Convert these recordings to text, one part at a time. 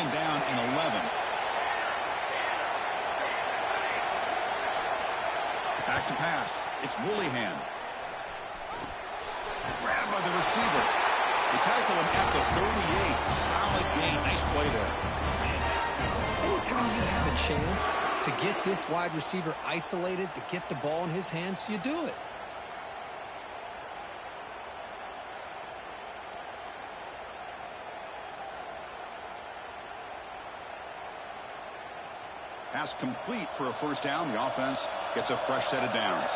second down and 11. Back to pass. It's Woolihan. Grabbed by the receiver. They tackle him at the 38. Solid gain. Nice play there. Anytime you have a chance to get this wide receiver isolated, to get the ball in his hands, you do it. Pass complete for a first down. The offense gets a fresh set of downs.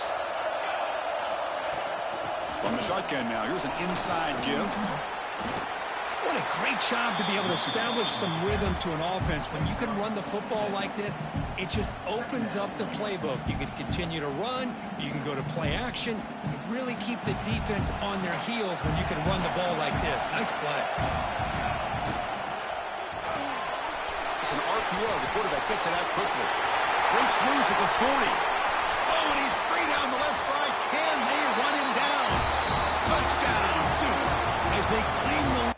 On the shotgun now, here's an inside give. What a great job to be able to establish some rhythm to an offense. When you can run the football like this, it just opens up the playbook. You can continue to run. You can go to play action. You really keep the defense on their heels when you can run the ball like this. Nice play. It's an RPO. The quarterback gets it out quickly. Breaks loose at the 40. Oh, and he's free down the left side. Can they run him down? Touchdown, Duke, as they clean the...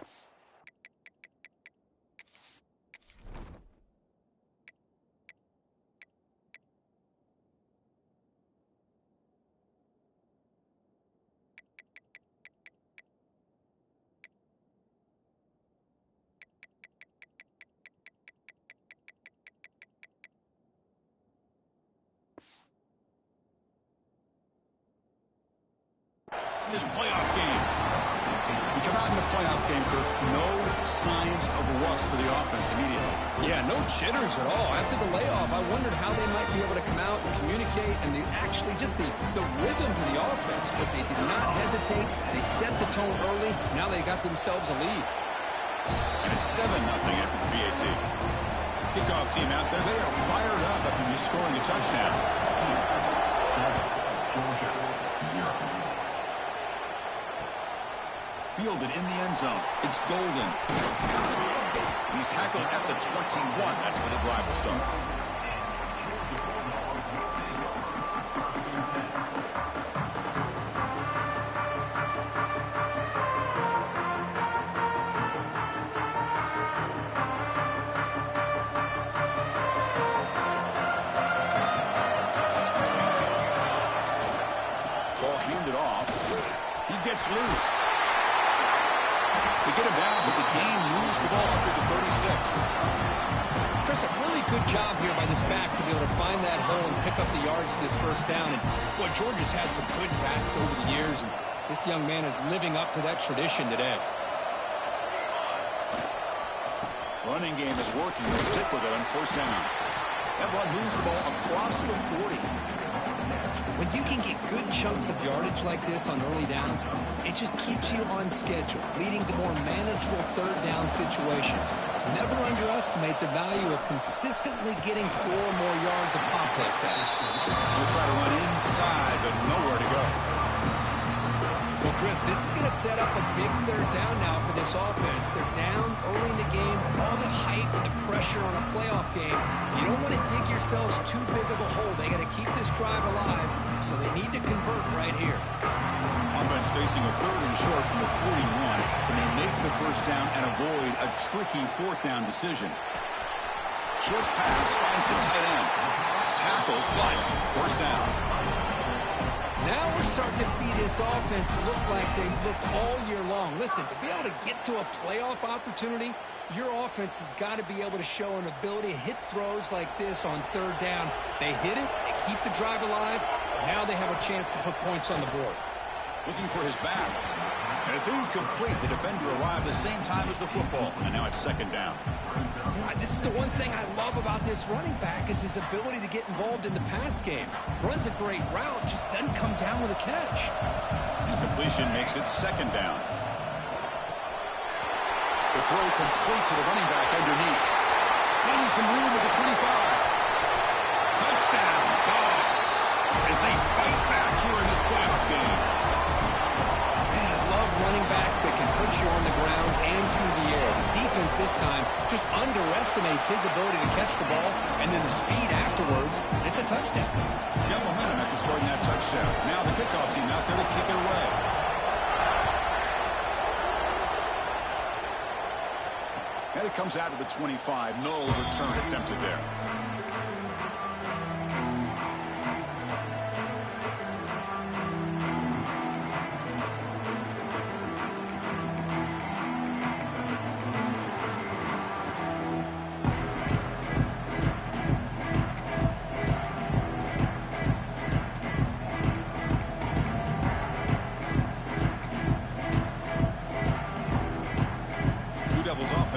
this playoff game. We come out in the playoff game, Kirk. No signs of rust for the offense immediately. Yeah, no jitters at all. After the layoff, I wondered how they might be able to come out and communicate and actually just the rhythm to the offense. But they did not hesitate. They set the tone early. Now they got themselves a lead. And it's 7-0 after the PAT. Kickoff team out there. They are fired up after just scoring a touchdown. Georgia, 0. Fielded in the end zone. It's Golden. He's tackled at the 21. That's where the drive will start. Ball handed off. He gets loose. They get him down, but the game moves the ball up to the 36. Chris, a really good job here by this back to be able to find that hole and pick up the yards for this first down. And, boy, Georgia's had some good backs over the years, and this young man is living up to that tradition today. Running game is working. They'll stick with it on first down. That one moves the ball across the 40. When you can get good chunks of yardage like this on early downs, it just keeps you on schedule, leading to more manageable third down situations. Never underestimate the value of consistently getting 4 or more yards a pop like that. We'll try to run inside, but nowhere to go. Well, Chris, this is going to set up a big third down now for this offense. They're down early in the game, all the hype and the pressure on a playoff game. You don't want to dig yourselves too big of a hole. They got to keep this drive alive, so they need to convert right here. Offense facing a third and short from the 41. Can they make the first down and avoid a tricky fourth down decision? Short pass finds the tight end. Tackle, but first down. Now we're starting to see this offense look like they've looked all year long. Listen, to be able to get to a playoff opportunity, your offense has got to be able to show an ability to hit throws like this on third down. They hit it, they keep the drive alive, now they have a chance to put points on the board. Looking for his back. And it's incomplete. The defender arrived the same time as the football. And now it's second down. You know, this is the one thing I love about this running back is his ability to get involved in the pass game. Runs a great route, just doesn't come down with a catch. Incompletion makes it second down. The throw complete to the running back underneath. Finding some room with the 25. Touchdown, Dogs, as they fight back here in this playoff game. Running backs that can hurt you on the ground and through the air. The defense this time just underestimates his ability to catch the ball, and then the speed afterwards, it's a touchdown. Got momentum after scoring that touchdown. Now the kickoff team out there to kick it away. And it comes out to the 25. No return attempted there.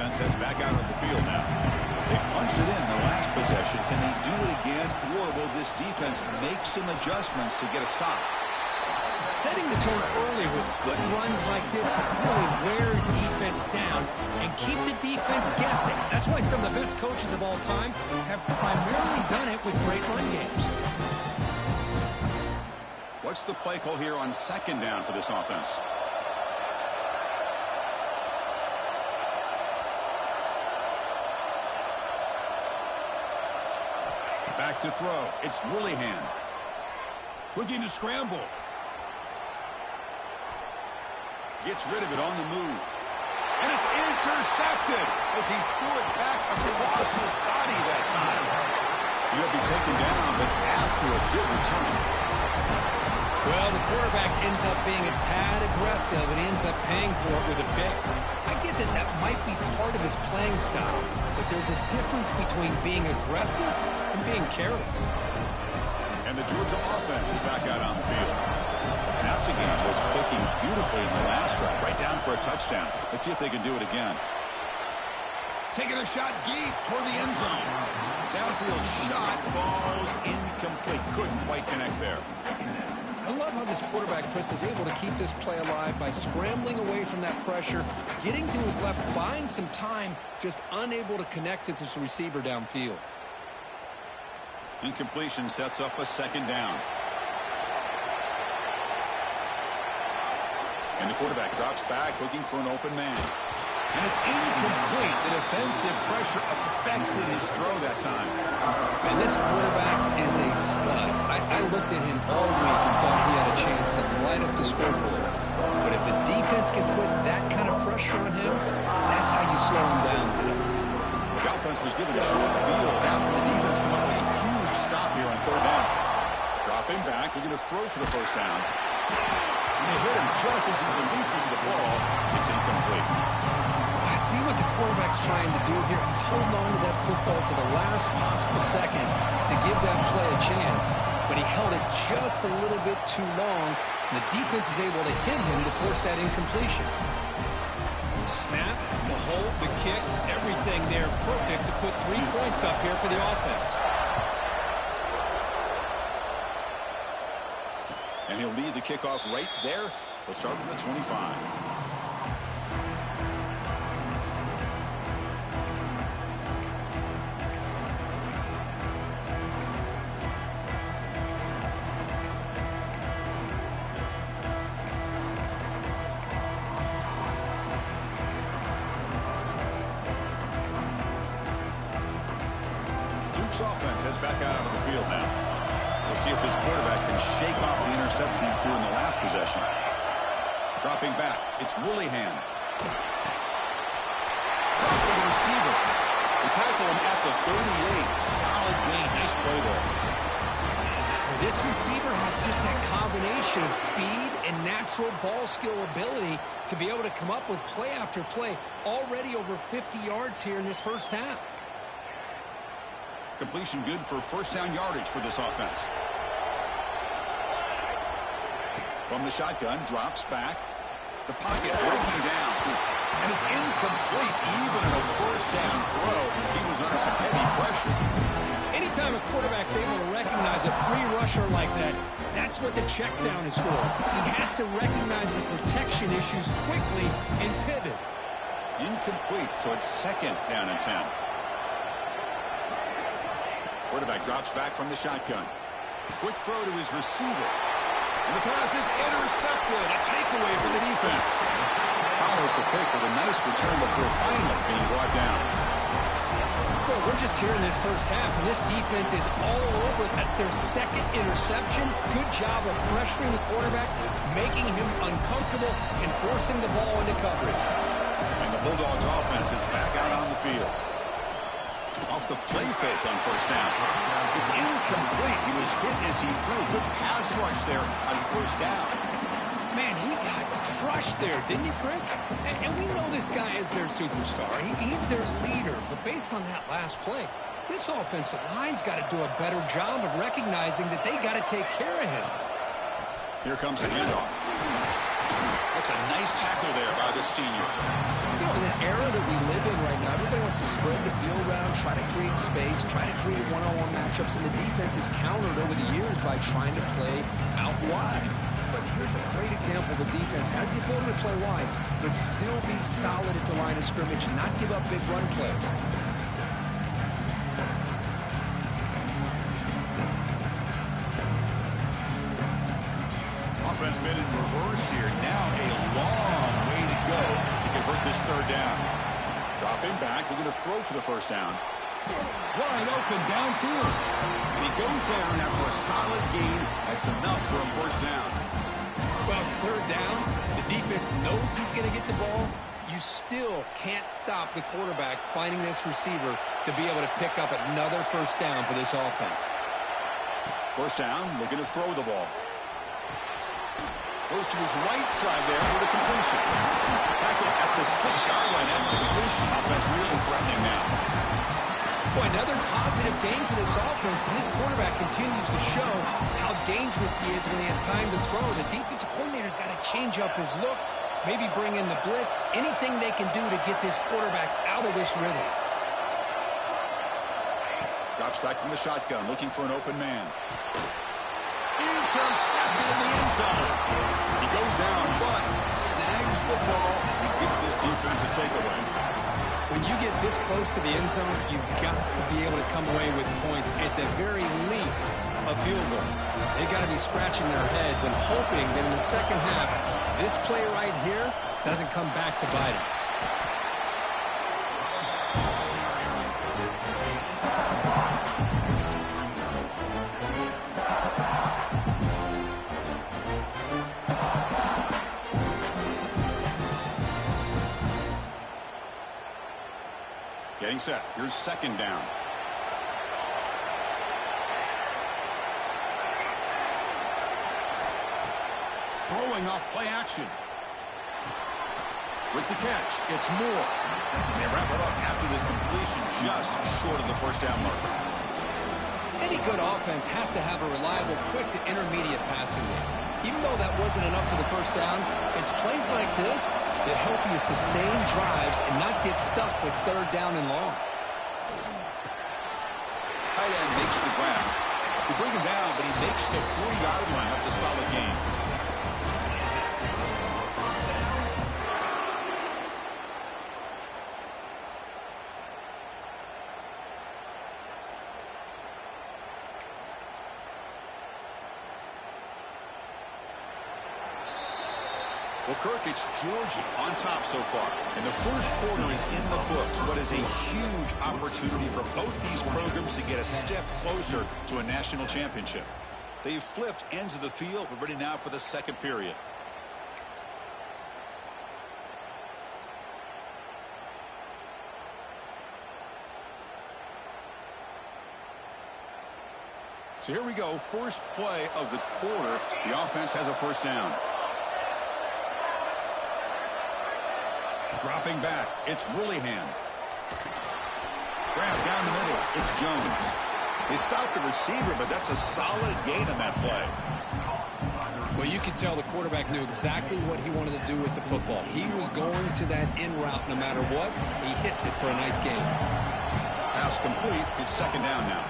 Heads back out of the field now. They punched it in the last possession. Can they do it again, or will this defense make some adjustments to get a stop? Setting the tone early with good runs like this can really wear defense down and keep the defense guessing. That's why some of the best coaches of all time have primarily done it with great run games. What's the play call here on second down for this offense? Back to throw. It's Willihan. Looking to scramble. Gets rid of it on the move. And it's intercepted as he threw it back across his body that time. He'll be taken down, but after a good return. Well, the quarterback ends up being a tad aggressive and ends up paying for it with a pick. I get that that might be part of his playing style, but there's a difference between being aggressive and being careless. And the Georgia offense is back out on the field. Passing game was clicking beautifully in the last drive, right down for a touchdown. Let's see if they can do it again. Taking a shot deep toward the end zone. Downfield shot falls incomplete. Couldn't quite connect there. I love how this quarterback, Chris, is able to keep this play alive by scrambling away from that pressure, getting to his left, buying some time, just unable to connect to his receiver downfield. Incompletion sets up a second down. And the quarterback drops back, looking for an open man. And it's incomplete. The defensive pressure affected his throw that time. And this quarterback is a stud. I looked at him all week and thought he had a chance to light up the scoreboard. But if the defense can put that kind of pressure on him, that's how you slow him down today. The offense was given a short field. How can the defense come up with a huge stop here on third down? Dropping back, looking to throw for the first down. And they hit him just as he releases the ball. It's incomplete. I see what the quarterback's trying to do here. He's holding on to that football to the last possible second to give that play a chance. But he held it just a little bit too long. And the defense is able to hit him to force that incompletion. Snap, the hold, the kick, everything there perfect to put 3 points up here for the offense. And he'll lead the kickoff right there. They'll start from the 25. Offense heads back out onto the field now. We'll see if this quarterback can shake off the interception he threw in the last possession. Dropping back, it's Willihan. For the receiver. They tackle him at the 38. Solid gain. Nice play there. This receiver has just that combination of speed and natural ball skill ability to be able to come up with play after play. Already over 50 yards here in this first half. Completion good for first down yardage for this offense. From the shotgun, drops back. The pocket breaking down. And it's incomplete even in a first down throw. He was under some heavy pressure. Anytime a quarterback's able to recognize a free rusher like that, that's what the check down is for. He has to recognize the protection issues quickly and pivot. Incomplete, so it's second down and 10. Quarterback drops back from the shotgun. Quick throw to his receiver. And the pass is intercepted. A takeaway for the defense. Follows the pick with a nice return before finally being brought down. Well, we're just here in this first half, and this defense is all over. That's their second interception. Good job of pressuring the quarterback, making him uncomfortable, and forcing the ball into coverage. And the Bulldogs offense is back out on the field. Off the play fake on first down. It's incomplete. He was hit as he threw. Good pass rush there on first down. Man, he got crushed there, didn't you, Chris? And we know this guy is their superstar. He's their leader. But based on that last play, this offensive line's got to do a better job of recognizing that they got to take care of him. Here comes a handoff. That's a nice tackle there by the senior. You know, in the era that we live in right now, everybody wants to spread the field around, try to create space, try to create one-on-one matchups, and the defense is countered over the years by trying to play out wide. But here's a great example. The defense has the ability to play wide, but still be solid at the line of scrimmage and not give up big run plays. Offense been in reverse here. Now a long way to go to convert this third down. Dropping back. We're going to throw for the first down. Wide open downfield. And he goes down after a solid gain. That's enough for a first down. Well, it's third down. The defense knows he's going to get the ball. You still can't stop the quarterback finding this receiver to be able to pick up another first down for this offense. First down. We're going to throw the ball. Goes to his right side there for the completion. Tackle at the 6-yard line after the completion. Offense really threatening now. Boy, another positive game for this offense, and this quarterback continues to show how dangerous he is when he has time to throw. The defensive coordinator's got to change up his looks, maybe bring in the blitz, anything they can do to get this quarterback out of this rhythm. Drops back from the shotgun, looking for an open man. Intercepted in the end zone. He goes down, but snags the ball. He gives this defense a takeaway. When you get this close to the end zone, you've got to be able to come away with points, at the very least, a field goal. They've got to be scratching their heads and hoping that in the second half, this play right here doesn't come back to bite it. Getting set. Here's second down. Throwing off play action. With the catch, it's Moore. They wrap it up after the completion, just short of the first down marker. Any good offense has to have a reliable, quick to intermediate passing game. Even though that wasn't enough for the first down, it's plays like this that help you sustain drives and not get stuck with third down and long. Tight end makes the grab. They bring him down, but he makes the 40-yard line. That's a solid gain. Well, Kirk, it's Georgia on top so far. And the first quarter is in the books, but is a huge opportunity for both these programs to get a step closer to a national championship. They've flipped ends of the field. We're ready now for the second period. So here we go. First play of the quarter. The offense has a first down. Dropping back, it's Willingham. Grab down the middle, it's Jones. They stopped the receiver, but that's a solid gain on that play. Well, you could tell the quarterback knew exactly what he wanted to do with the football. He was going to that in route no matter what. He hits it for a nice gain. Pass complete, it's second down now.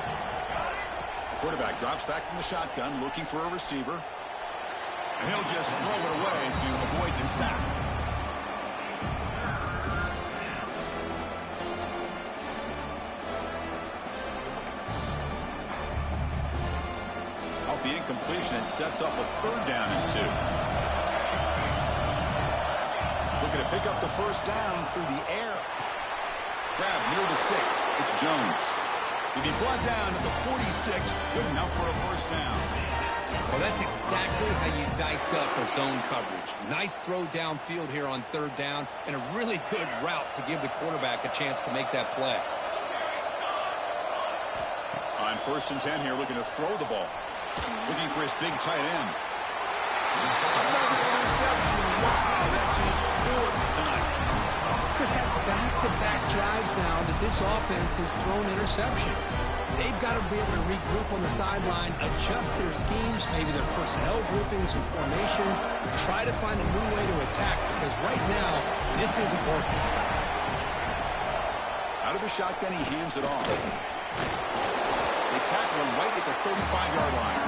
The quarterback drops back from the shotgun, looking for a receiver. And he'll just throw it away to avoid the sack. The incompletion and sets up a third down and 2. Looking to pick up the first down through the air. Grab near the sticks. It's Jones. To be brought down at the 46, good enough for a first down. Well, that's exactly how you dice up a zone coverage. Nice throw downfield here on third down, and a really good route to give the quarterback a chance to make that play. On 1st and 10 here, looking to throw the ball. Looking for his big tight end. Another interception. Wow, that's his 4th tonight. Chris, that's back-to-back drives now that this offense has thrown interceptions. They've got to be able to regroup on the sideline, adjust their schemes, maybe their personnel groupings and formations, try to find a new way to attack, because right now, this isn't working. Out of the shotgun, he hands it off. They tackle him right at the 35-yard line.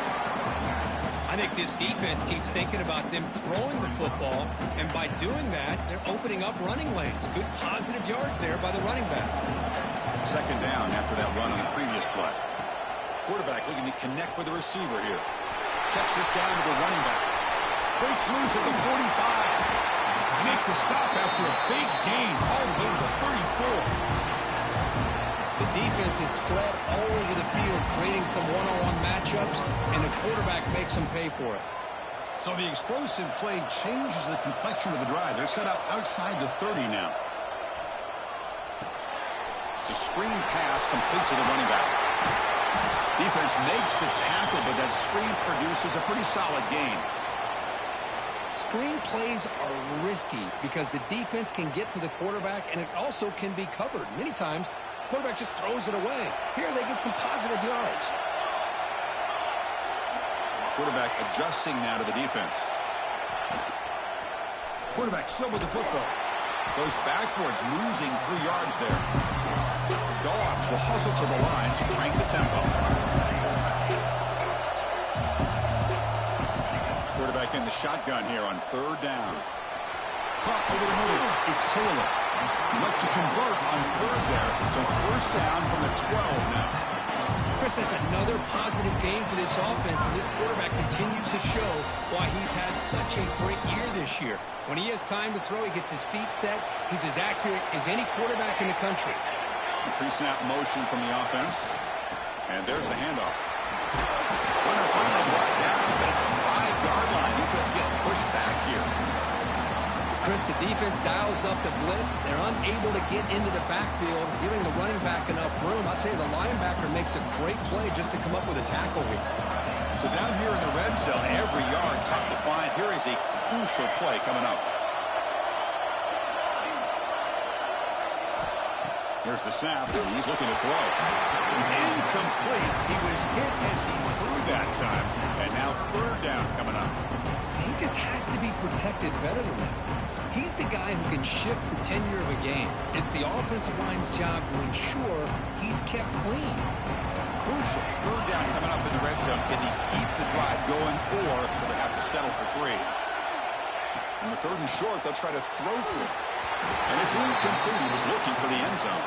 I think this defense keeps thinking about them throwing the football, and by doing that, they're opening up running lanes. Good positive yards there by the running back. 2nd down after that run on the previous play. Quarterback looking to connect with the receiver here. Checks this down to the running back. Breaks loose at the 45. Make the stop after a big gain all the way to the 34. The defense is spread all over the field, creating some one-on-one matchups, and the quarterback makes them pay for it. So the explosive play changes the complexion of the drive. They're set up outside the 30 now. It's a screen pass complete to the running back. Defense makes the tackle, but that screen produces a pretty solid gain. Screen plays are risky because the defense can get to the quarterback, and it also can be covered. Many times, the quarterback just throws it away. Here they get some positive yards. Quarterback adjusting now to the defense. Quarterback still with the football. Goes backwards, losing 3 yards there. The Dogs will hustle to the line to crank the tempo. Quarterback in the shotgun here on 3rd down. Caught over the middle. It's Taylor. Enough to convert on 3rd there. So 1st down from the 12 now. Chris, that's another positive game for this offense, and this quarterback continues to show why he's had such a great year this year. When he has time to throw, he gets his feet set. He's as accurate as any quarterback in the country. Pre-snap motion from the offense. And there's the handoff. Runner finally brought down, but at the 5-yard line, defense getting pushed back here. Chris, the defense dials up the blitz. They're unable to get into the backfield, giving the running back enough room. I'll tell you, the linebacker makes a great play just to come up with a tackle here. So down here in the red zone, every yard tough to find. Here is a crucial play coming up. Here's the snap. He's looking to throw. It's incomplete. He was hit as he threw that time. And now 3rd down coming up. He just has to be protected better than that. He's the guy who can shift the tenure of a game. It's the offensive line's job to ensure he's kept clean. Crucial. 3rd down coming up in the red zone. Can he keep the drive going, or will they have to settle for 3? In the 3rd and short, they'll try to throw through. And it's incomplete. He was looking for the end zone.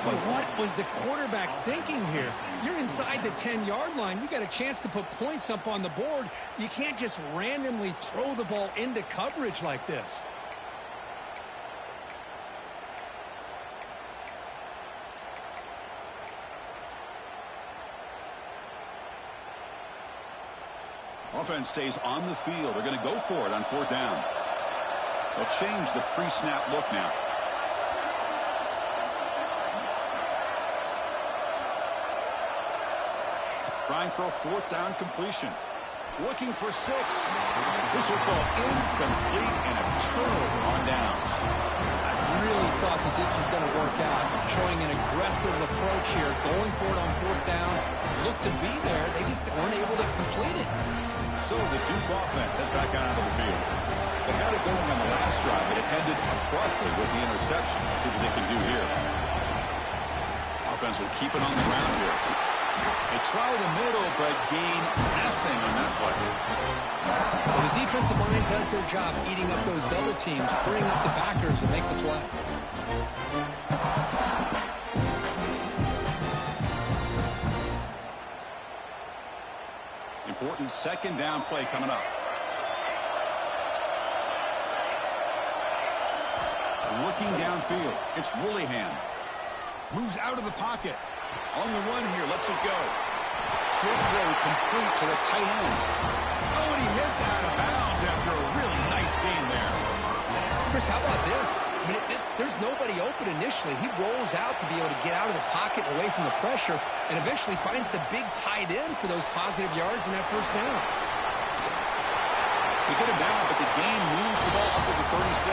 But what was the quarterback thinking here? You're inside the 10-yard line. You got a chance to put points up on the board. You can't just randomly throw the ball into coverage like this. Offense stays on the field. They're going to go for it on 4th down. They'll change the pre-snap look now. Trying for a 4th down completion. Looking for 6. This will go incomplete and a turnover on downs. I really thought that this was going to work out, showing an aggressive approach here, going for it on 4th down. Looked to be there. They just weren't able to complete it. So the Duke offense heads back out onto the field. They had it going on the last drive, but it ended abruptly with the interception. Let's see what they can do here. Offense will keep it on the ground here. They try the middle, but gain nothing on that play. Well, the defensive line does their job eating up those double teams, freeing up the backers to make the play. Important 2nd down play coming up. Looking downfield. It's Woollyhan. Moves out of the pocket. On the run here, lets it go. Short throw complete to the tight end. Oh, and he heads out of bounds after a really nice game there. Chris, how about this? I mean, there's nobody open initially. He rolls out to be able to get out of the pocket away from the pressure and eventually finds the big tight end for those positive yards in that first down. They get him down, but the gain moves the ball up to the 36.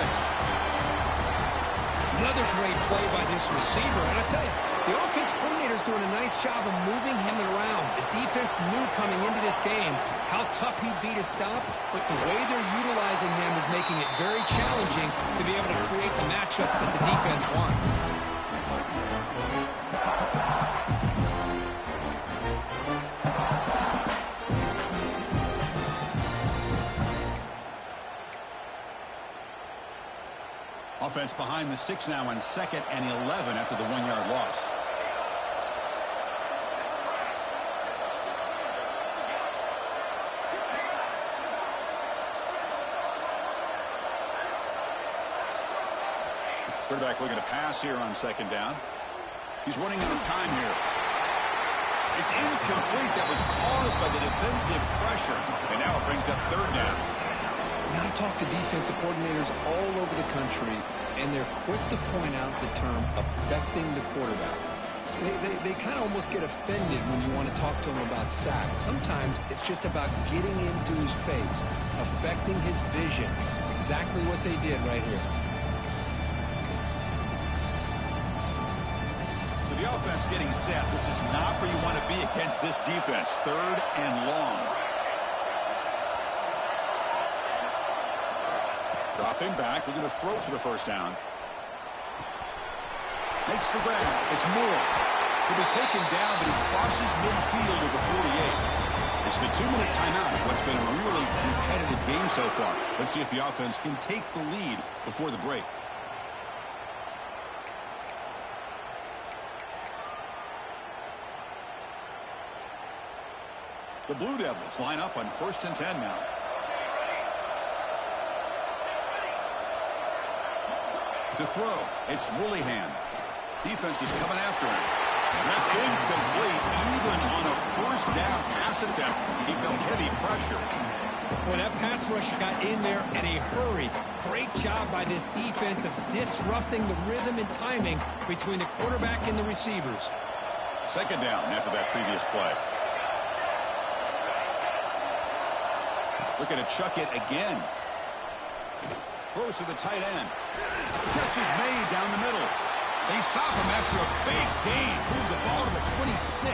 Another great play by this receiver. And I tell you, the offense coordinator is doing a nice job of moving him around. The defense knew coming into this game how tough he'd be to stop, but the way they're utilizing him is making it very challenging to be able to create the matchups that the defense wants. Offense behind the 6 now on 2nd and 11 after the 1-yard loss. Quarterback looking to pass here on 2nd down. He's running out of time here. It's incomplete. That was caused by the defensive pressure. And now it brings up 3rd down. And I talk to defensive coordinators all over the country, and they're quick to point out the term affecting the quarterback. They kind of almost get offended when you want to talk to them about sacks. Sometimes it's just about getting into his face, affecting his vision. It's exactly what they did right here. So the offense getting set. This is not where you want to be against this defense. 3rd and long. Dropping back, looking to throw for the 1st down. Makes the grab. It's Moore. He'll be taken down, but he crosses midfield at the 48. It's the 2-minute timeout of what's been a really competitive game so far. Let's see if the offense can take the lead before the break. The Blue Devils line up on 1st and 10 now. To throw, it's Willingham. Defense is coming after him. That's incomplete. Even on a 1st down pass attempt, he felt heavy pressure. Well, that pass rush got in there in a hurry. Great job by this defense of disrupting the rhythm and timing between the quarterback and the receivers. 2nd down after that previous play. Looking to chuck it again. Throws to the tight end. Catch is made down the middle. They stop him after a big gain. Move the ball to the 26.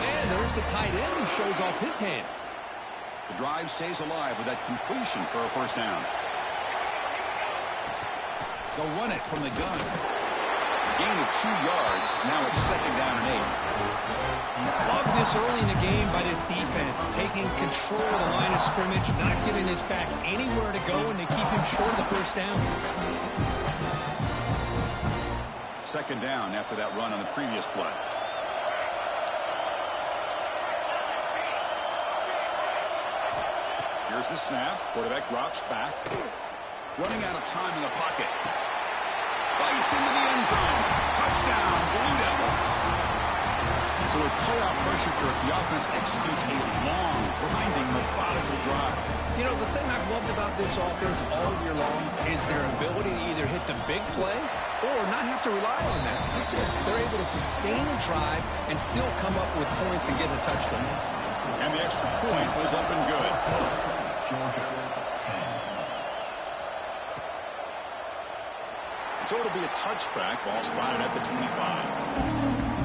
And there's the tight end who shows off his hands. The drive stays alive with that completion for a 1st down. They'll run it from the gun. Gain of 2 yards. Now it's 2nd down and 8. Love this early in the game by this defense, taking control of the line of scrimmage, not giving this back anywhere to go, and they keep him short of the 1st down. 2nd down after that run on the previous play. Here's the snap. Quarterback drops back. Running out of time in the pocket. Bites into the end zone. Touchdown, Blue Devils. So with playoff pressure, Kirk, the offense executes a long, grinding, methodical drive. You know, the thing I've loved about this offense all year long is their ability to either hit the big play or not have to rely on that. Like this, they're able to sustain a drive and still come up with points and get a touchdown. And the extra point was up and good. So it'll be a touchback. Ball spotted at the 25.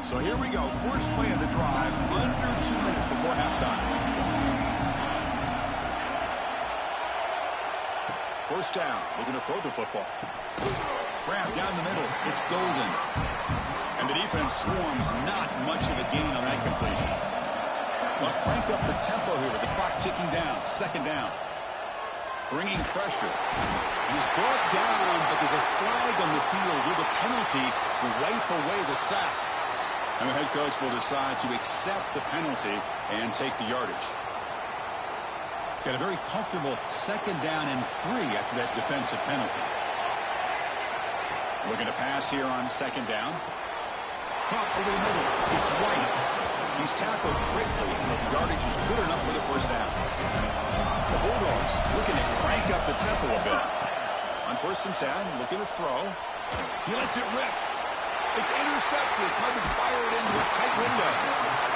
So here we go. First play of the drive. Under 2 minutes before halftime. 1st down. Looking to throw the football. Grab down the middle. It's Golden. And the defense swarms. Not much of a gain on that completion. But crank up the tempo here with the clock ticking down. 2nd down. Bringing pressure. He's brought down, but there's a flag on the field. Will the penalty wipe away the sack? And the head coach will decide to accept the penalty and take the yardage. Got a very comfortable 2nd down and 3 after that defensive penalty. Looking to pass here on 2nd down. Caught over the middle. It's White. He's tackled quickly, but the yardage is good enough for the 1st down. The Bulldogs looking to crank up the tempo a bit. On 1st and 10, looking to throw. He lets it rip. It's intercepted. Tried to fire it into a tight window.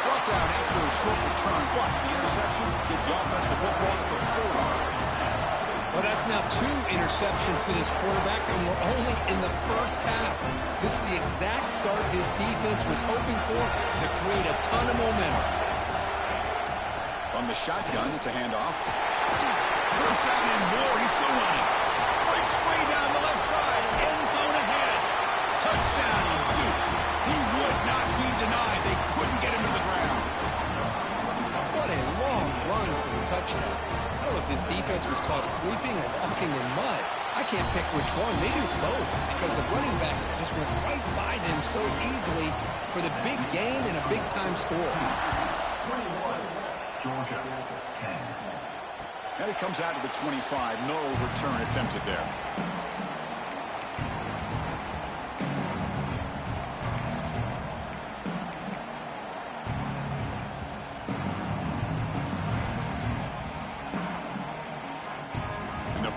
Brought down after a short return, but the interception gives the offense the football at the 40. Well, that's now 2 interceptions for this quarterback, and we're only in the 1st half. This is the exact start this defense was hoping for to create a ton of momentum. From the shotgun, it's a handoff. 1st down and more. He's still running. Breaks way down the left side. End zone ahead. Touchdown, Duke. He would not be denied. They couldn't get him to the ground. What a long run for the touchdown. I don't know if this defense was caught sleeping or walking in mud. I can't pick which one. Maybe it's both, because the running back just went right by them so easily for the big gain and a big-time score. 21, Georgia, 10. And it comes out to the 25. No return attempted there.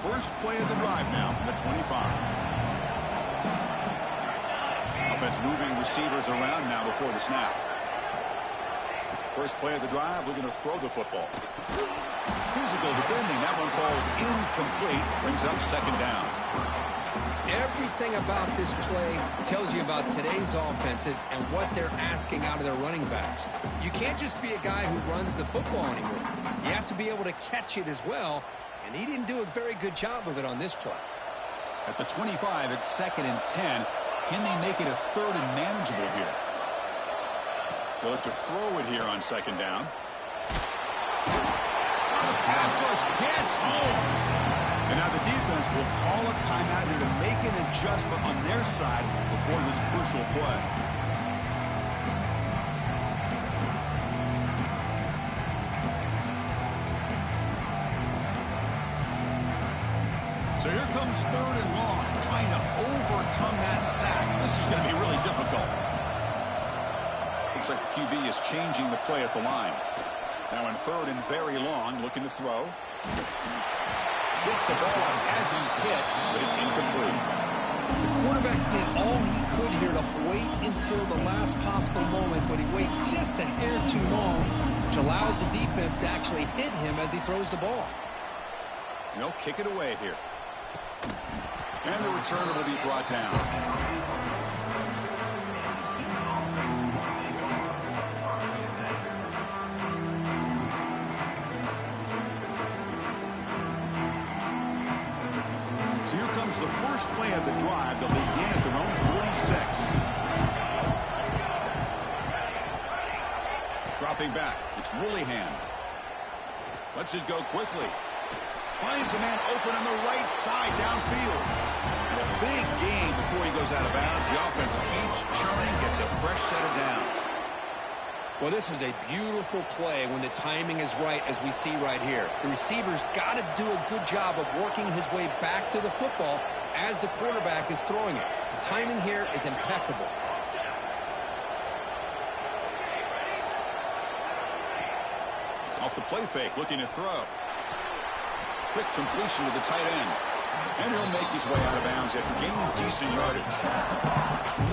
First play of the drive now from the 25. Offense moving receivers around now before the snap. First play of the drive, looking to throw the football. Physical defending. That one falls incomplete. Brings up 2nd down. Everything about this play tells you about today's offenses and what they're asking out of their running backs. You can't just be a guy who runs the football anymore. You have to be able to catch it as well. And he didn't do a very good job of it on this play. At the 25, it's 2nd and 10. Can they make it a 3rd and manageable here? They'll look to throw it here on 2nd down. The pass rush gets home. And now the defense will call a timeout here to make an adjustment on their side before this crucial play. So here comes 3rd and long, trying to overcome that sack. This is going to be really difficult. Looks like the QB is changing the play at the line. Now in 3rd and very long, looking to throw. Gets the ball out as he's hit, but it's incomplete. The quarterback did all he could here to wait until the last possible moment, but he waits just a hair too long, which allows the defense to actually hit him as he throws the ball. They'll kick it away here. And the returner will be brought down. So here comes the first play of the drive. They'll begin at their own 46. Dropping back. It's Willingham. Lets it go quickly. Finds a man open on the right side downfield. And a big gain before he goes out of bounds. The offense keeps churning, gets a fresh set of downs. Well, this is a beautiful play when the timing is right, as we see right here. The receiver's got to do a good job of working his way back to the football as the quarterback is throwing it. The timing here is impeccable. Off the play fake, looking to throw. Quick completion to the tight end. And he'll make his way out of bounds after gaining decent yardage.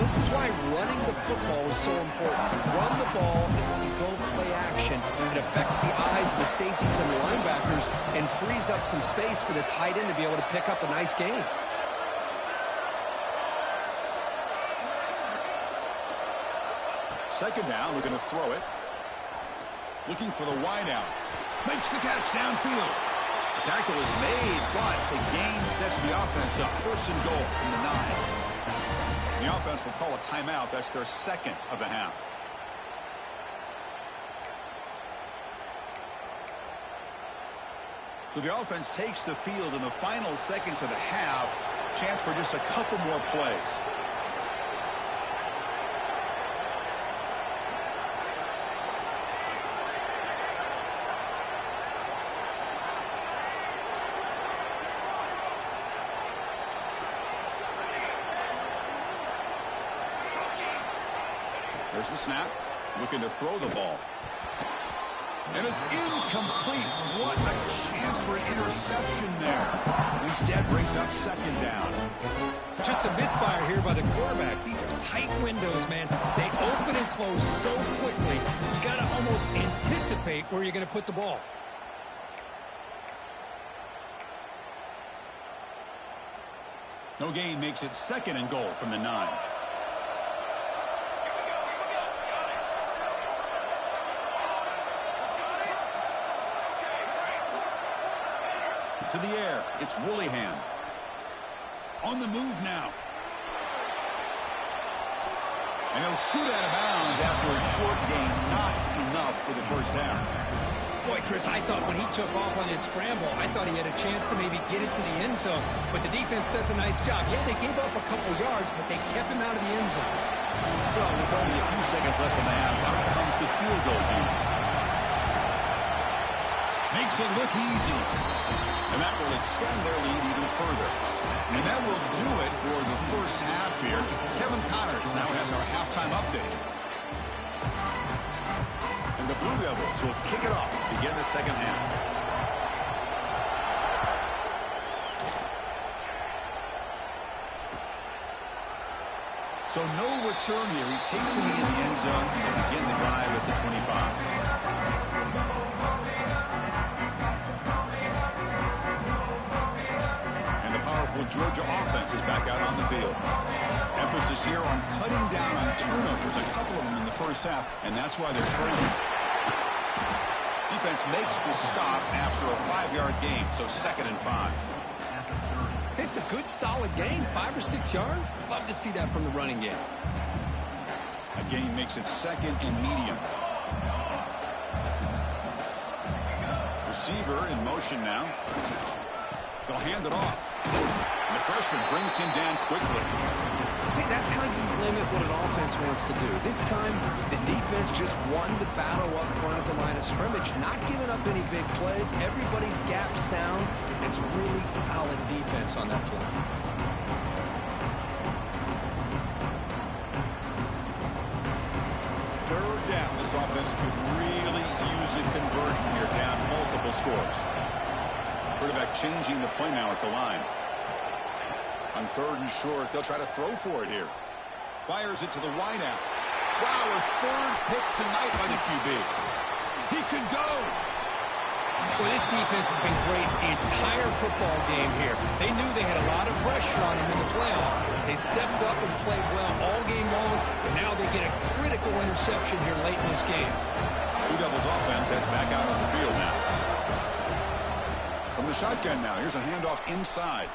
This is why running the football is so important. You run the ball, and when you go play action, it affects the eyes of the safeties and the linebackers and frees up some space for the tight end to be able to pick up a nice gain. Second down, we're going to throw it. Looking for the wideout. Makes the catch downfield. The tackle is made, but the gain sets the offense up. 1st and goal from the 9. The offense will call a timeout. That's their 2nd of the half. So the offense takes the field in the final seconds of the half. Chance for just a couple more plays. There's the snap. Looking to throw the ball. And it's incomplete. What a chance for an interception there. Instead brings up second down. Just a misfire here by the quarterback. These are tight windows, man. They open and close so quickly. You got to almost anticipate where you're going to put the ball. No gain makes it second and goal from the 9. To the air, it's Willingham. On the move now. And he'll scoot out of bounds after a short gain. Not enough for the first down. Boy, Chris, I thought when he took off on his scramble, I thought he had a chance to maybe get it to the end zone. But the defense does a nice job. Yeah, they gave up a couple yards, but they kept him out of the end zone. So, with only a few seconds left in the half, out comes the field goal unit. Makes it look easy. And that will extend their lead even further. And that will do it for the first half here. Kevin Connors now has our halftime update. And the Blue Devils will kick it off, begin the second half. So no return here. He takes it in the end zone and begin the drive at the 25. Georgia offense is back out on the field. Emphasis here on cutting down on turnovers, a couple of them in the first half, and that's why they're trailing. Defense makes the stop after a 5-yard gain, so 2nd and 5. It's a good, solid gain, 5 or 6 yards. Love to see that from the running game. A gain makes it 2nd and medium. Receiver in motion now. They'll hand it off. And the freshman brings him down quickly. See, that's how you limit what an offense wants to do. This time, the defense just won the battle up front at the line of scrimmage, not giving up any big plays. Everybody's gap sound. It's really solid defense on that play. Third down. This offense could really use a conversion here, down multiple scores. Quarterback changing the play now at the line. On 3rd and short, they'll try to throw for it here. Fires it to the wideout. Wow, a 3rd pick tonight by the QB. He could go. Well, this defense has been great the entire football game here. They knew they had a lot of pressure on them in the playoff. They stepped up and played well all game long, and now they get a critical interception here late in this game. Blue Devils offense heads back out on the field now. From the shotgun now, here's a handoff inside.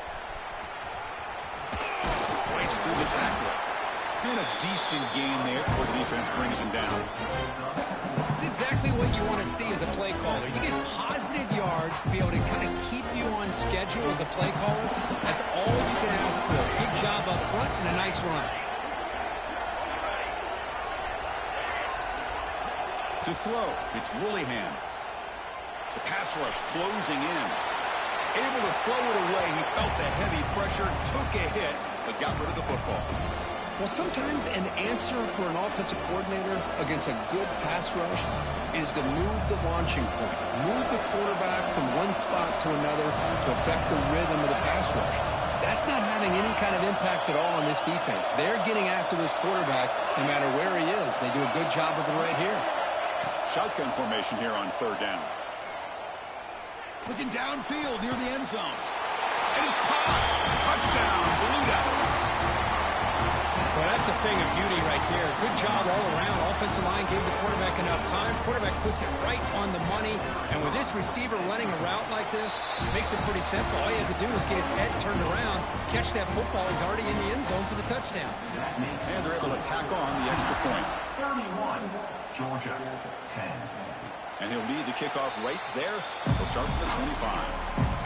Breaks through the tackle. And a decent gain there before the defense brings him down. It's exactly what you want to see as a play caller. You get positive yards to be able to kind of keep you on schedule as a play caller. That's all you can ask for. Good job up front and a nice run. To throw, it's Willingham. The pass rush closing in. Able to throw it away. He felt the heavy pressure, took a hit, but got rid of the football. Well, sometimes an answer for an offensive coordinator against a good pass rush is to move the launching point, move the quarterback from one spot to another to affect the rhythm of the pass rush. That's not having any kind of impact at all on this defense. They're getting after this quarterback no matter where he is. They do a good job of it right here. Shotgun formation here on 3rd down. Looking downfield near the end zone. And it's caught. Touchdown, Blue Devils. Well, that's a thing of beauty right there. Good job all around. Offensive line gave the quarterback enough time. Quarterback puts it right on the money. And with this receiver running a route like this, it makes it pretty simple. All you have to do is get his head turned around, catch that football. He's already in the end zone for the touchdown. And they're able to tack on the extra point. 31, Georgia, 10. And he'll lead the kickoff right there. He'll start from the 25.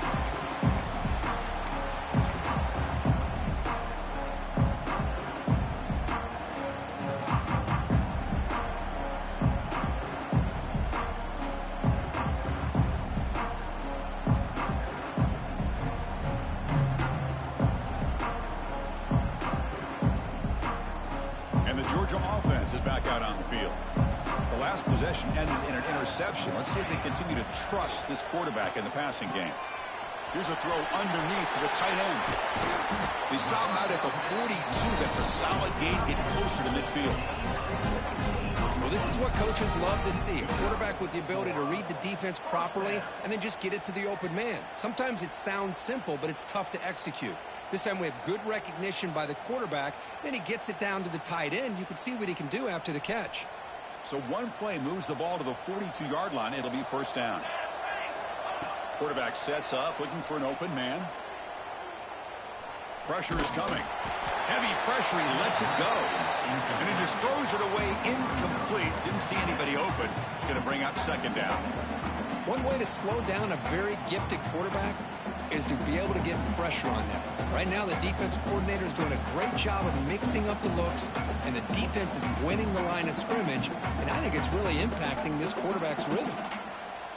offense is back out on the field. The last possession ended in an interception. Let's see if they continue to trust this quarterback in the passing game. Here's a throw underneath to the tight end. They stop him out at the 42. That's a solid gain, getting closer to midfield. Well, this is what coaches love to see. A quarterback with the ability to read the defense properly and then just get it to the open man. Sometimes it sounds simple, but it's tough to execute. This time we have good recognition by the quarterback. Then he gets it down to the tight end. You can see what he can do after the catch. So one play moves the ball to the 42-yard line. It'll be first down. Quarterback sets up, looking for an open man. Pressure is coming. Heavy pressure, he lets it go. And he just throws it away incomplete. Didn't see anybody open. Going to bring up second down. One way to slow down a very gifted quarterback is to be able to get pressure on them. Right now, the defense coordinator is doing a great job of mixing up the looks, and the defense is winning the line of scrimmage, and I think it's really impacting this quarterback's rhythm.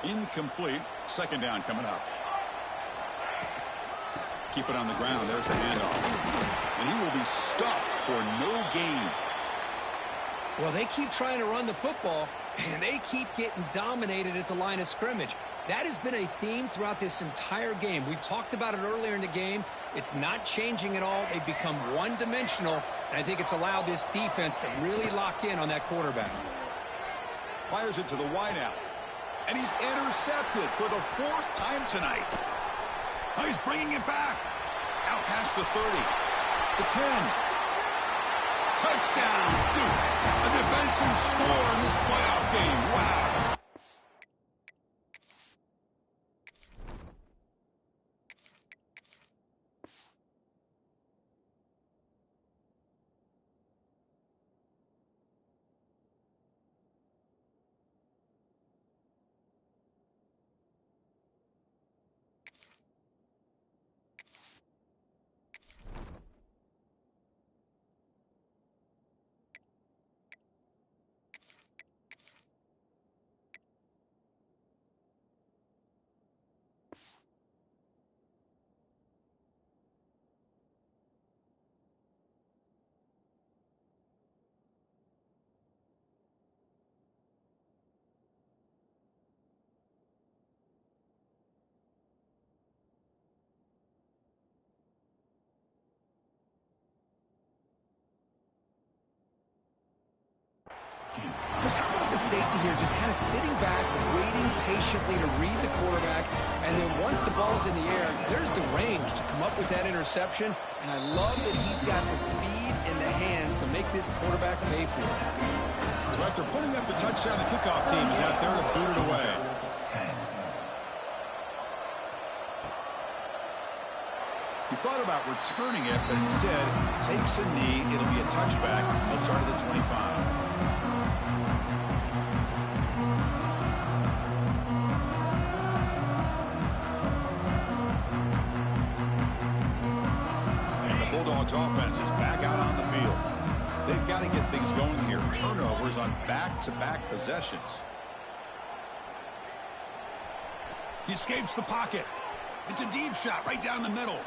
Incomplete. Second down coming up. Keep it on the ground. There's the handoff. And he will be stuffed for no gain. Well, they keep trying to run the football, and they keep getting dominated at the line of scrimmage. That has been a theme throughout this entire game. We've talked about it earlier in the game. It's not changing at all. They've become one-dimensional, and I think it's allowed this defense to really lock in on that quarterback. Fires it to the wideout. And he's intercepted for the fourth time tonight. Now he's bringing it back. Out past the 30. The 10. Touchdown, Duke. A defensive score in this playoff game. Wow. Chris, how about the safety here just kind of sitting back, waiting patiently to read the quarterback, and then once the ball's in the air, there's the range to come up with that interception, and I love that he's got the speed in the hands to make this quarterback pay for it. So after putting up the touchdown, the kickoff team is out there to boot it away. He thought about returning it, but instead takes a knee. It'll be a touchback. He'll start at the 25. Offense is back out on the field. They've got to get things going here. Turnovers on back-to-back possessions. He escapes the pocket. It's a deep shot right down the middle.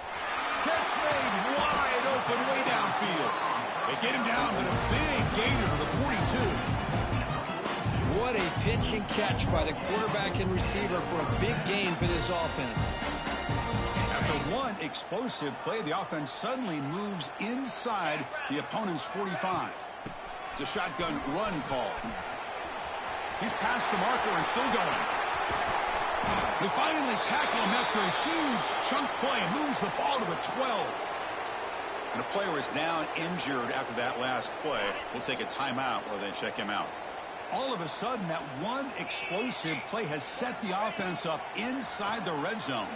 Catch made wide open way downfield. They get him down, but a big gainer to the 42. What a pitch and catch by the quarterback and receiver for a big gain for this offense. After one explosive play, the offense suddenly moves inside the opponent's 45. It's a shotgun run call. He's past the marker and still going. They finally tackle him after a huge chunk play. Moves the ball to the 12. And the player is down injured after that last play. We'll take a timeout while they check him out. All of a sudden, that one explosive play has set the offense up inside the red zone.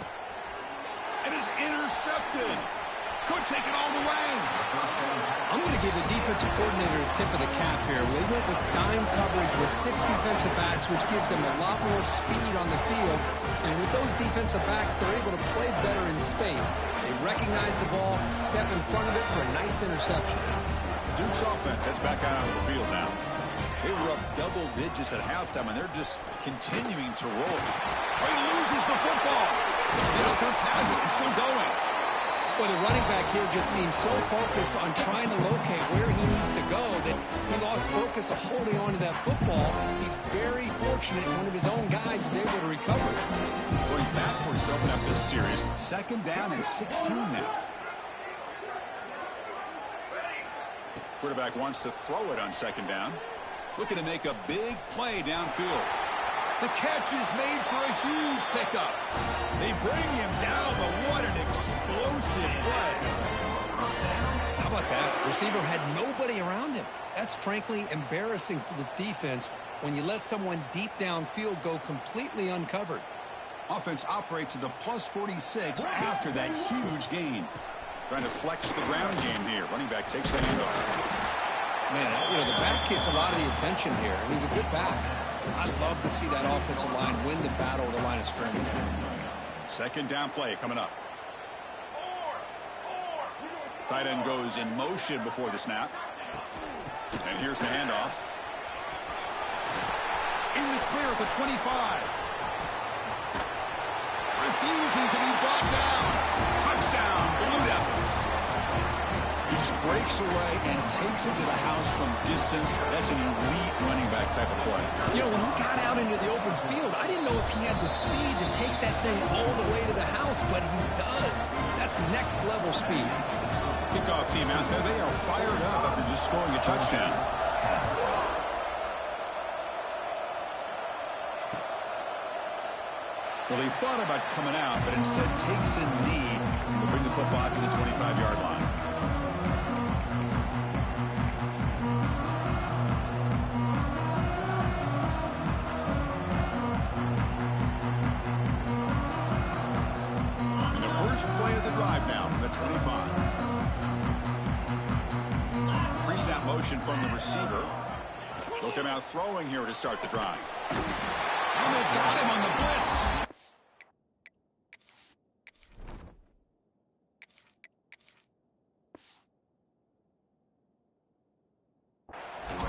And is intercepted. Could take it all the way. I'm going to give the defensive coordinator a tip of the cap here. They went with dime coverage with 6 defensive backs, which gives them a lot more speed on the field. And with those defensive backs, they're able to play better in space. They recognize the ball, step in front of it for a nice interception. Duke's offense heads back out onto the field now. They were up double digits at halftime, and they're just continuing to roll. He loses the football. The offense has it and still going. Well, the running back here just seems so focused on trying to locate where he needs to go that he lost focus of holding on to that football. He's very fortunate one of his own guys is able to recover it. Going backwards to open up this series. 2nd down and 16 now. Quarterback wants to throw it on 2nd down. Looking to make a big play downfield. The catch is made for a huge pickup. They bring him down, but what an explosive play. How about that? Receiver had nobody around him. That's frankly embarrassing for this defense when you let someone deep downfield go completely uncovered. Offense operates to the +46 after that huge gain. Trying to flex the ground game here. Running back takes the handoff. Man, the back gets a lot of the attention here, and he's a good back. I'd love to see that offensive line win the battle of the line of scrimmage. 2nd down play coming up. Tight end goes in motion before the snap. And here's the handoff. In the clear at the 25. Refusing to be brought down. Touchdown, Blue Devils. He just breaks away and takes it to the house from distance. That's an elite running back type of play. When he got out into the open field, I didn't know if he had the speed to take that thing all the way to the house, but he does. That's next level speed. Kickoff team out there, they are fired up after just scoring a touchdown. Well, he thought about coming out, but instead takes a knee to bring the football to the 25-yard line. And the first play of the drive now from the 25. Pre-snap motion from the receiver. They'll come out throwing here to start the drive. And they've got him on the blitz.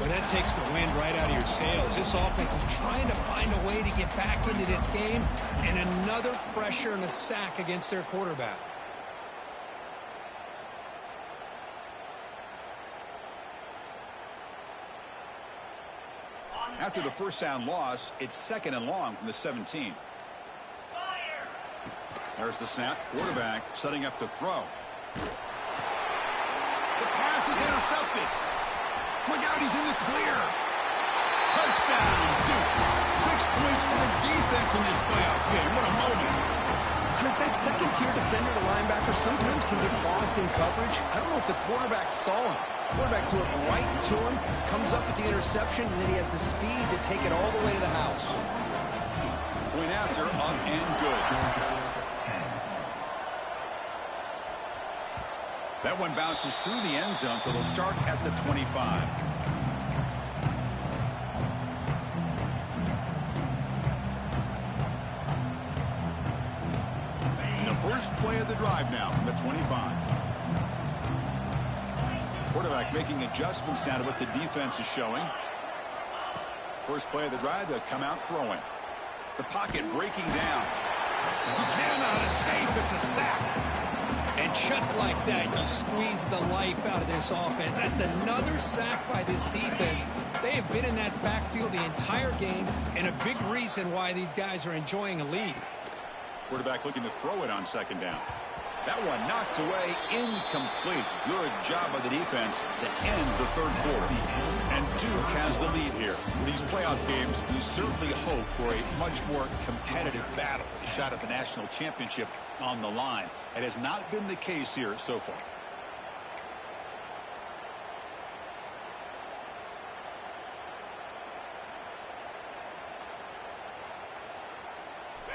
Well, that takes the wind right out of your sails. This offense is trying to find a way to get back into this game, and another pressure and a sack against their quarterback. After the first down loss, it's 2nd and long from the 17. There's the snap. Quarterback setting up to throw. The pass is intercepted. Look out, he's in the clear. Touchdown, Duke. 6 points for the defense in this playoff game. What a moment. Chris, that second-tier defender, the linebacker, sometimes can get lost in coverage. I don't know if the quarterback saw him. The quarterback threw it right to him, comes up with the interception, and then he has the speed to take it all the way to the house. Point after, up and good. That one bounces through the end zone, so they'll start at the 25. And the first play of the drive now from the 25. Quarterback making adjustments down to what the defense is showing. First play of the drive, they'll come out throwing. The pocket breaking down. He cannot escape. It's a sack. And just like that, you squeeze the life out of this offense. That's another sack by this defense. They have been in that backfield the entire game, and a big reason why these guys are enjoying a lead. Quarterback looking to throw it on 2nd down. That one knocked away, incomplete. Good job by the defense to end the 3rd quarter. And Duke has the lead here. In these playoff games, we certainly hope for a much more competitive battle. A shot at the national championship on the line. It has not been the case here so far.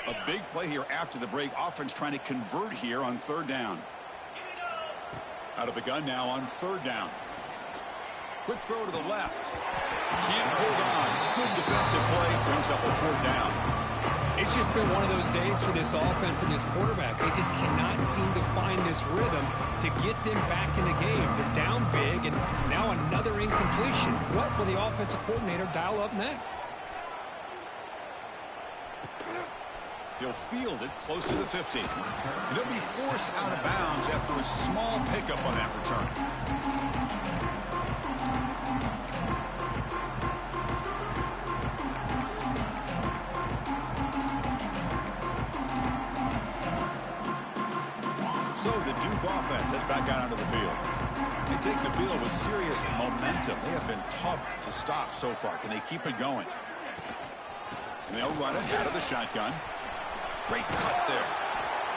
A big play here after the break. Offense trying to convert here on 3rd down. Out of the gun now on 3rd down. Quick throw to the left. Can't hold on. Good defensive play. Brings up a 4th down. It's just been one of those days for this offense and this quarterback. They just cannot seem to find this rhythm to get them back in the game. They're down big, and now another incompletion. What will the offensive coordinator dial up next? He'll field it close to the 50. And he'll be forced out of bounds after a small pickup on that return. So the Duke offense heads back out onto the field. They take the field with serious momentum. They have been tough to stop so far. Can they keep it going? And they'll run it out of the shotgun. Great cut there.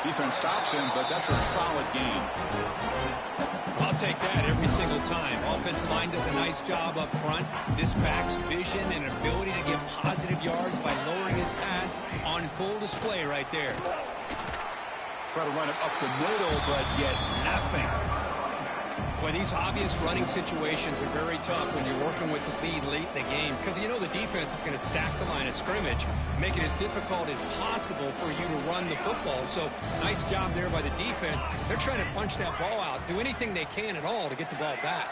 Defense stops him, but that's a solid gain. I'll take that every single time. Offensive line does a nice job up front. This back's vision and ability to get positive yards by lowering his pads on full display right there. Try to run it up the middle, but get nothing. Boy, these obvious running situations are very tough when you're working with the lead late in the game because you know the defense is going to stack the line of scrimmage, make it as difficult as possible for you to run the football. So nice job there by the defense. They're trying to punch that ball out, do anything they can at all to get the ball back.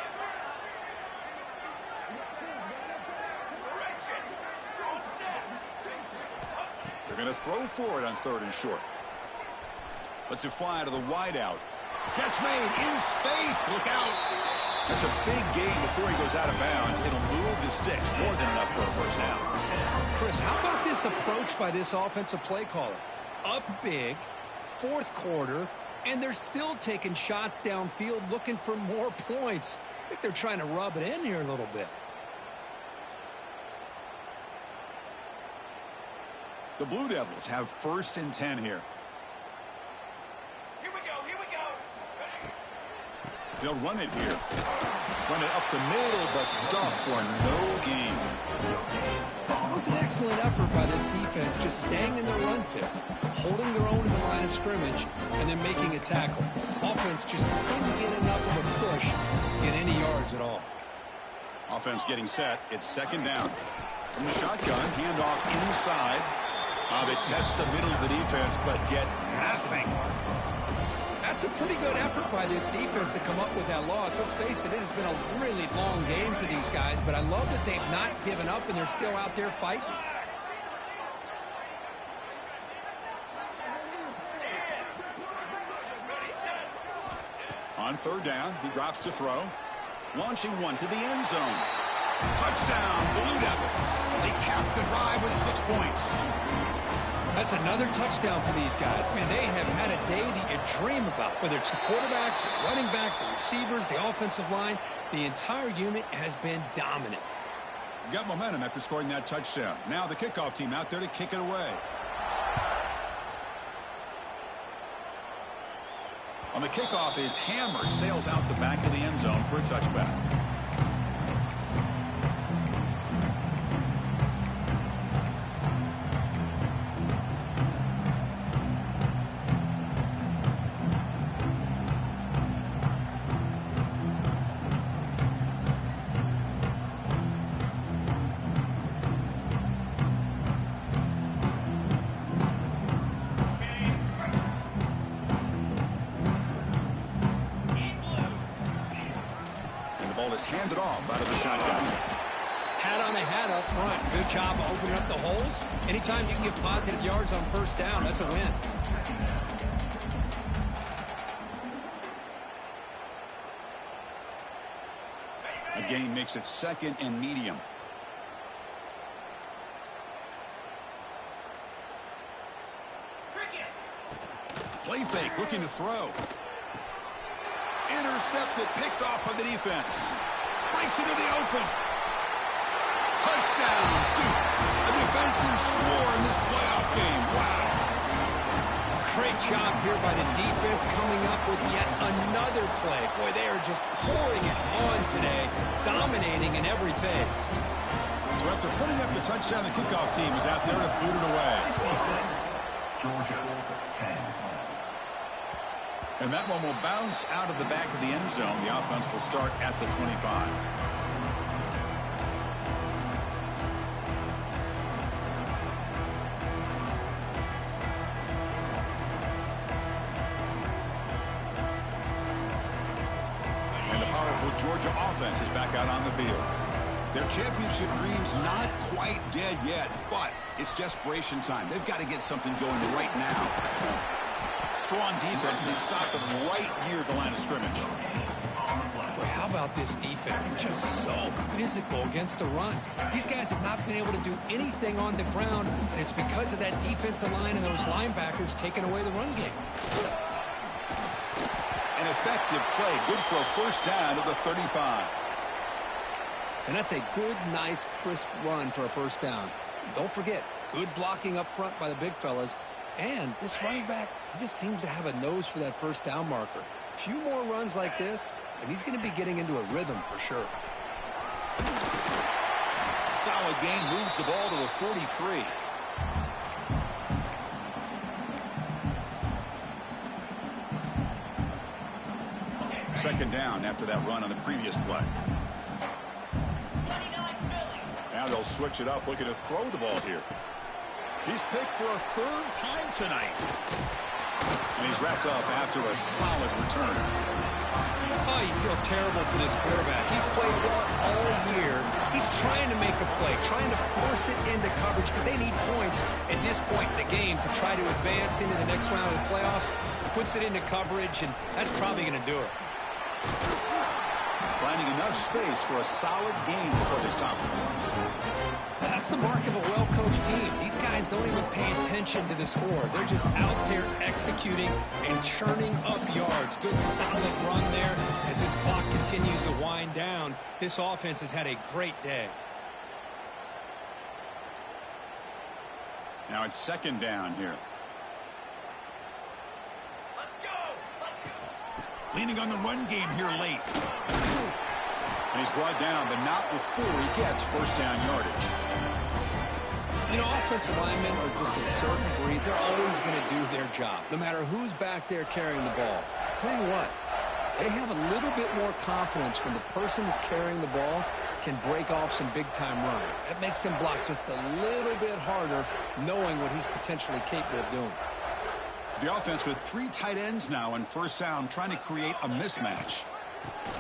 They're going to throw for it on 3rd and short. Lets it fly to the wideout. Catch made in space. Look out. That's a big gain before he goes out of bounds. It'll move the sticks. More than enough for a first down. Chris, how about this approach by this offensive play caller? Up big, 4th quarter, and they're still taking shots downfield looking for more points. I think they're trying to rub it in here a little bit. The Blue Devils have 1st and 10 here. They'll run it here. Run it up the middle, but stuff for no gain. That was an excellent effort by this defense, just staying in their run fits, holding their own at the line of scrimmage, and then making a tackle. Offense just couldn't get enough of a push to get any yards at all. Offense getting set. It's 2nd down. From the shotgun, handoff inside. They test the middle of the defense, but get nothing. That's a pretty good effort by this defense to come up with that loss. Let's face it, it has been a really long game for these guys, but I love that they've not given up and they're still out there fighting. On 3rd down, he drops to throw. Launching one to the end zone. Touchdown, Blue Devils. They cap the drive with 6 points. That's another touchdown for these guys. Man, they have had a day that you dream about. Whether it's the quarterback, the running back, the receivers, the offensive line, the entire unit has been dominant. Got momentum after scoring that touchdown. Now the kickoff team out there to kick it away. On the kickoff is hammered, sails out the back of the end zone for a touchback. Handed off out of the shotgun. Hat on a hat up front. Good job opening up the holes. Anytime you can get positive yards on 1st down, that's a win. A gain makes it 2nd and medium. Play fake, looking to throw. Intercepted, picked off by the defense. Breaks into the open. Touchdown, Duke. A defensive score in this playoff game. Wow. Great job here by the defense coming up with yet another play. Boy, they are just pouring it on today, dominating in every phase. So after putting up the touchdown, the kickoff team is out there to boot it away. Georgia, 10. And that one will bounce out of the back of the end zone. The offense will start at the 25. And the powerful Georgia offense is back out on the field. Their championship dream's not quite dead yet, but it's desperation time. They've got to get something going right now. Strong defense. They stop them right near the line of scrimmage. Boy, how about this defense? Just so physical against the run. These guys have not been able to do anything on the ground, and it's because of that defensive line and those linebackers taking away the run game. An effective play. Good for a first down at the 35. And that's a good, nice, crisp run for a first down. Don't forget, good blocking up front by the big fellas. And this running back, he just seems to have a nose for that first down marker. A few more runs like this, and he's going to be getting into a rhythm for sure. Solid gain, moves the ball to the 43. Second down after that run on the previous play. Now they'll switch it up, looking to throw the ball here. He's picked for a third time tonight. And he's wrapped up after a solid return. Oh, you feel terrible for this quarterback. He's played well all year. He's trying to make a play, trying to force it into coverage because they need points at this point in the game to try to advance into the next round of the playoffs. Puts it into coverage, and that's probably going to do it. Finding enough space for a solid game before they stop him. That's the mark of a well-coached team. These guys don't even pay attention to the score. They're just out there executing and churning up yards. Good, solid run there as this clock continues to wind down. This offense has had a great day. Now it's second down here. Leaning on the run game here late. And he's brought down, but not before he gets first down yardage. You know, offensive linemen are just a certain breed. They're always going to do their job, no matter who's back there carrying the ball. I'll tell you what, they have a little bit more confidence when the person that's carrying the ball can break off some big-time runs. That makes them block just a little bit harder, knowing what he's potentially capable of doing. The offense with three tight ends now on first down, trying to create a mismatch.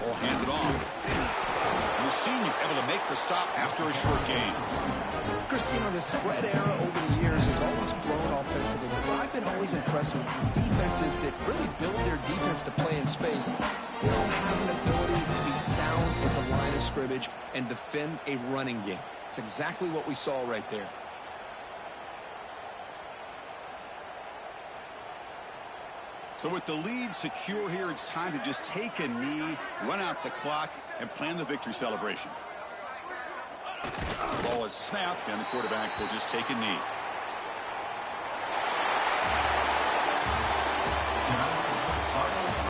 Ball handed off. The senior able to make the stop after a short gain. Chris, you know, the spread era over the years has always grown offensively, but I've been always impressed with defenses that really build their defense to play in space, still have an ability to be sound at the line of scrimmage and defend a running game. It's exactly what we saw right there. So with the lead secure here, it's time to just take a knee, run out the clock, and plan the victory celebration. The ball is snapped, and the quarterback will just take a knee.